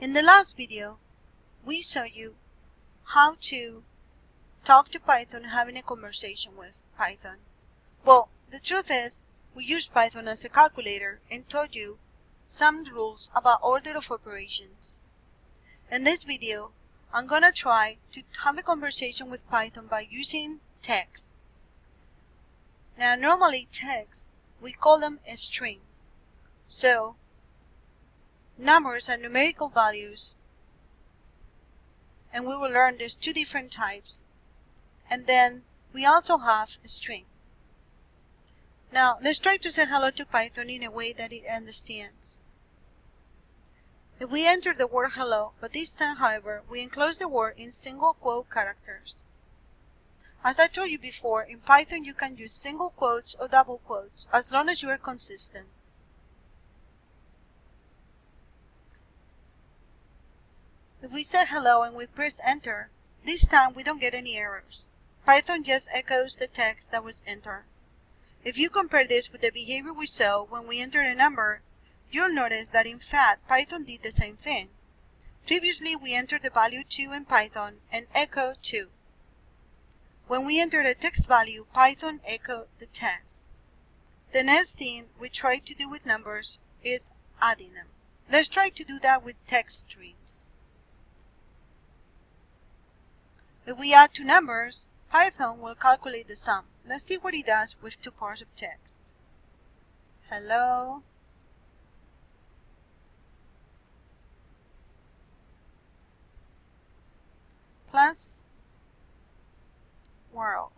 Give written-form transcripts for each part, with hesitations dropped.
In the last video, we saw you how to talk to Python having a conversation with Python. Well, the truth is, we used Python as a calculator and taught you some rules about order of operations. In this video, I'm going to try to have a conversation with Python by using text. Now, normally text, we call them a string. So, numbers are numerical values, and we will learn there's two different types. And then we also have a string. Now, let's try to say hello to Python in a way that it understands. If we enter the word hello, but this time, however, we enclose the word in single quote characters. As I told you before, in Python you can use single quotes or double quotes as long as you are consistent. If we say hello and we press enter, this time we don't get any errors. Python just echoes the text that was entered. If you compare this with the behavior we saw when we entered a number, you'll notice that in fact Python did the same thing. Previously we entered the value 2 in Python and echoed 2. When we entered a text value, Python echoed the text. The next thing we try to do with numbers is adding them. Let's try to do that with text strings. If we add two numbers, Python will calculate the sum. Let's see what it does with two parts of text. Hello. Plus world.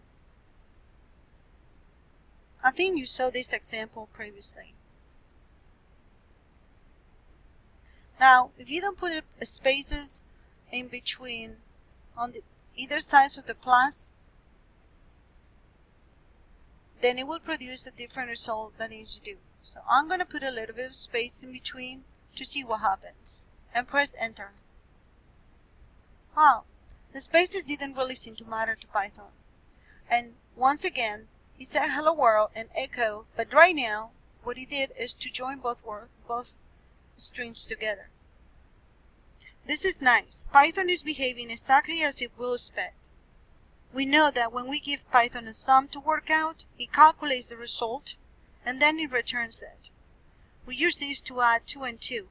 I think you saw this example previously. Now, if you don't put spaces in between on either side of the plus, then it will produce a different result than it should do. So I'm going to put a little bit of space in between to see what happens and press enter. Wow, the spaces didn't really seem to matter to Python. And once again, it said hello world and echo, but right now what it did is to join both strings together. This is nice. Python is behaving exactly as it will expect. We know that when we give Python a sum to work out, it calculates the result and then it returns it. We use this to add 2 and 2.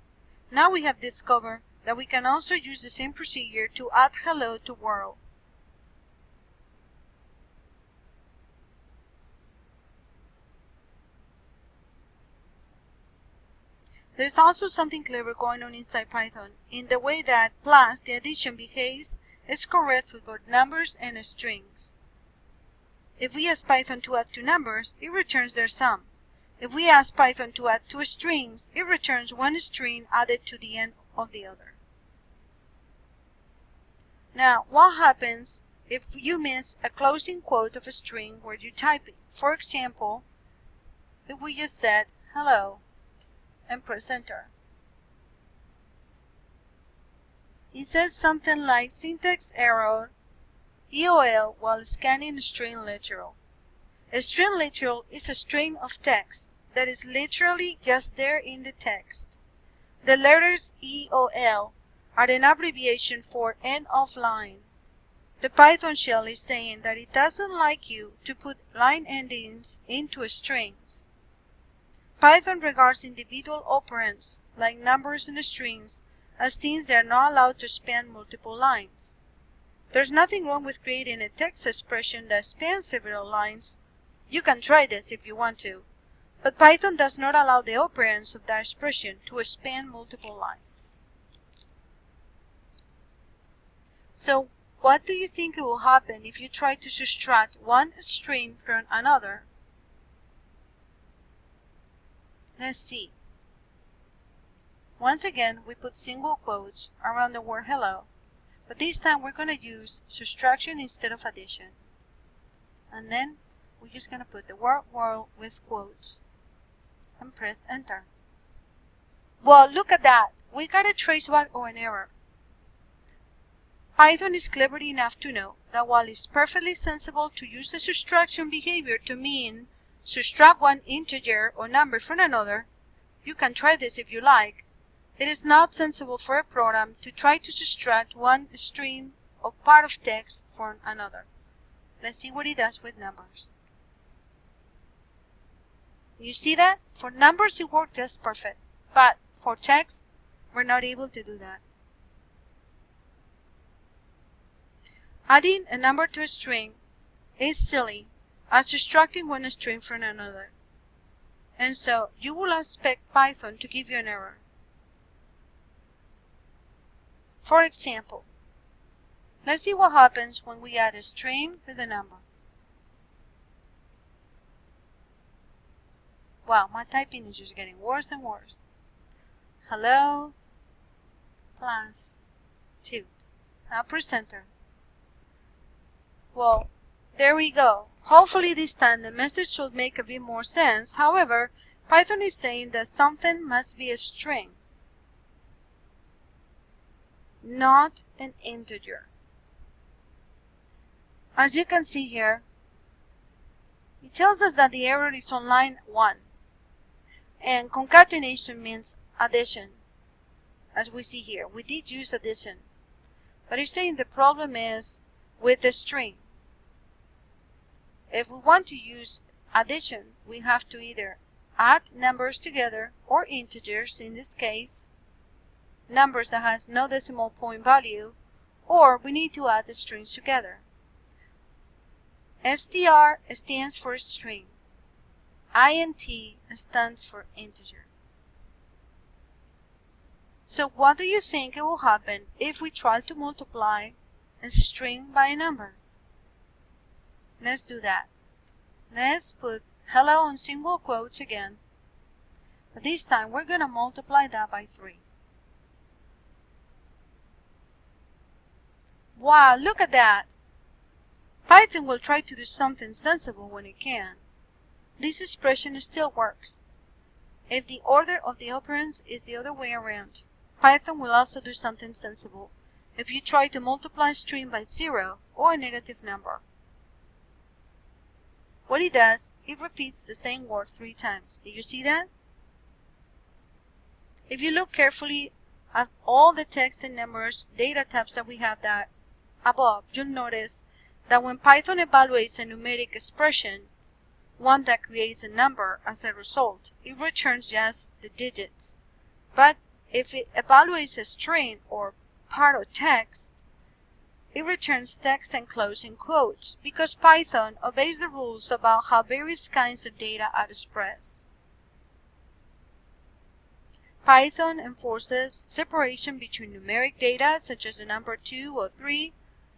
Now we have discovered that we can also use the same procedure to add hello to world. There's also something clever going on inside Python in the way that plus, the addition behaves, is correct with both numbers and strings. If we ask Python to add two numbers, it returns their sum. If we ask Python to add two strings, it returns one string added to the end of the other. Now, what happens if you miss a closing quote of a string where you're typing? For example, if we just said hello and press enter. It says something like syntax error EOL while scanning string literal. A string literal is a string of text that is literally just there in the text. The letters EOL are an abbreviation for end of line. The Python shell is saying that it doesn't like you to put line endings into strings. Python regards individual operands, like numbers and strings, as things that are not allowed to span multiple lines. There's nothing wrong with creating a text expression that spans several lines. You can try this if you want to, but Python does not allow the operands of that expression to span multiple lines. So, what do you think will happen if you try to subtract one string from another? Let's see. Once again, we put single quotes around the word hello, but this time we're going to use subtraction instead of addition. And then we're just going to put the word world with quotes and press enter. Well, look at that. We got a traceback or an error. Python is clever enough to know that while it's perfectly sensible to use the subtraction behavior to mean subtract one integer or number from another, you can try this if you like, It is not sensible for a program to try to subtract one string or part of text from another. Let's see what it does with numbers. You see that? For numbers it worked just perfect, but for text we're not able to do that. Adding a number to a string is silly as subtracting one string from another, and so you will expect Python to give you an error. For example, let's see what happens when we add a string with a number. Wow, my typing is just getting worse and worse. Hello plus 2. Now press enter. Well, there we go. Hopefully this time the message should make a bit more sense. However, Python is saying that something must be a string, not an integer. As you can see here, it tells us that the error is on line 1. And concatenation means addition. As we see here, we did use addition. But it's saying the problem is with the string. If we want to use addition, we have to either add numbers together or integers, in this case, numbers that has no decimal point value, or we need to add the strings together. str stands for string. int stands for integer. So what do you think it will happen if we try to multiply a string by a number? Let's do that. Let's put hello in single quotes again. But this time we're going to multiply that by 3. Wow, look at that! Python will try to do something sensible when it can. This expression still works. If the order of the operands is the other way around, Python will also do something sensible if you try to multiply a string by 0 or a negative number. What it does, it repeats the same word 3 times. Did you see that? If you look carefully at all the text and numbers data types that we have that above, you'll notice that when Python evaluates a numeric expression, one that creates a number as a result, it returns just the digits. But if it evaluates a string or part of text, it returns text enclosed in quotes because Python obeys the rules about how various kinds of data are expressed. Python enforces separation between numeric data, such as the number 2 or 3,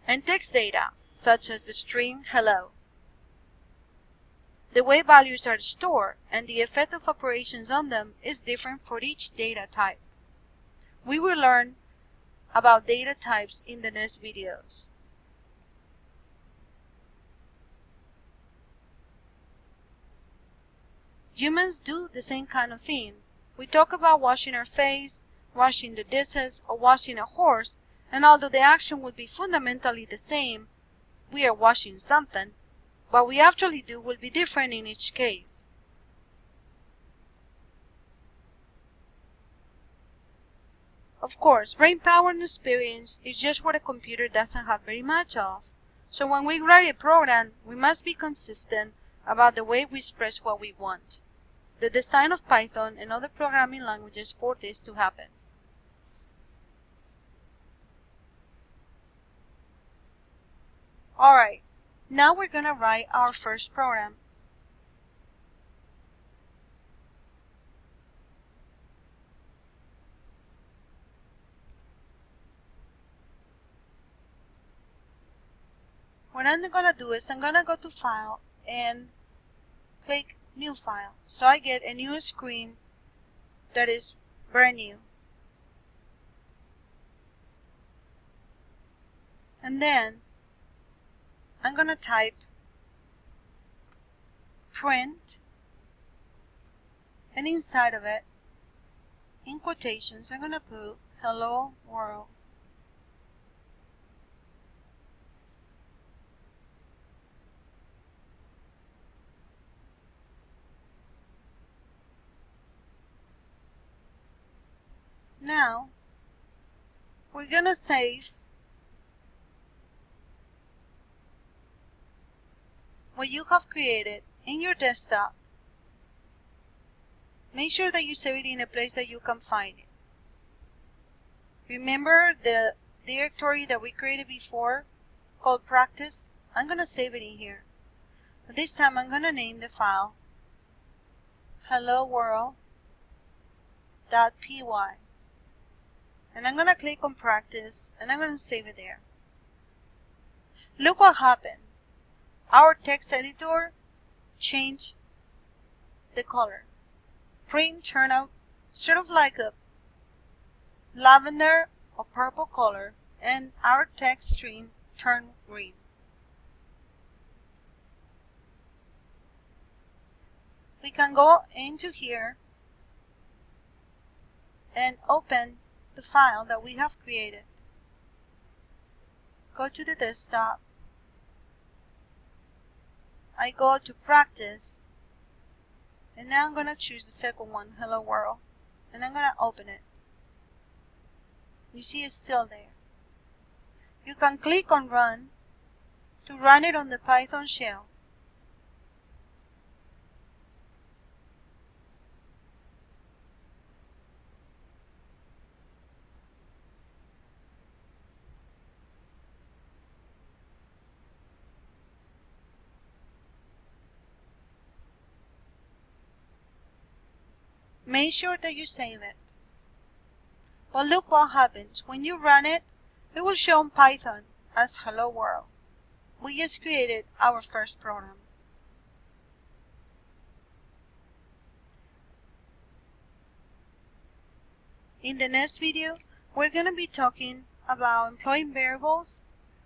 and text data, such as the string hello. The way values are stored and the effect of operations on them is different for each data type. We will learn about data types in the next videos. Humans do the same kind of thing. We talk about washing our face, washing the dishes, or washing a horse, and although the action would be fundamentally the same, we are washing something, what we actually do will be different in each case. Of course, brain power and experience is just what a computer doesn't have very much of. So when we write a program, we must be consistent about the way we express what we want. The design of Python and other programming languages for this to happen. Alright, now we're going to write our first program. What I'm going to do is I'm going to go to File and click New File. So I get a new screen that is brand new. And then I'm going to type print, and inside of it, in quotations, I'm going to put hello world. Now, we're going to save what you have created in your desktop. Make sure that you save it in a place that you can find it. Remember the directory that we created before called practice? I'm going to save it in here. But this time I'm going to name the file helloworld.py. And I'm going to click on practice and I'm going to save it there. Look what happened. Our text editor changed the color. Print turned out sort of like a lavender or purple color, and our text string turned green. We can go into here and open the file that we have created. Go to the desktop. I go to practice, and now I'm going to choose the second one, Hello World, and I'm going to open it. You see it's still there. You can click on Run to run it on the Python shell. Make sure that you save it. Well, look what happens. When you run it, it will show in Python as Hello World. We just created our first program. In the next video, we're going to be talking about employing variables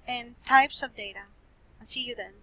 and types of data. I'll see you then.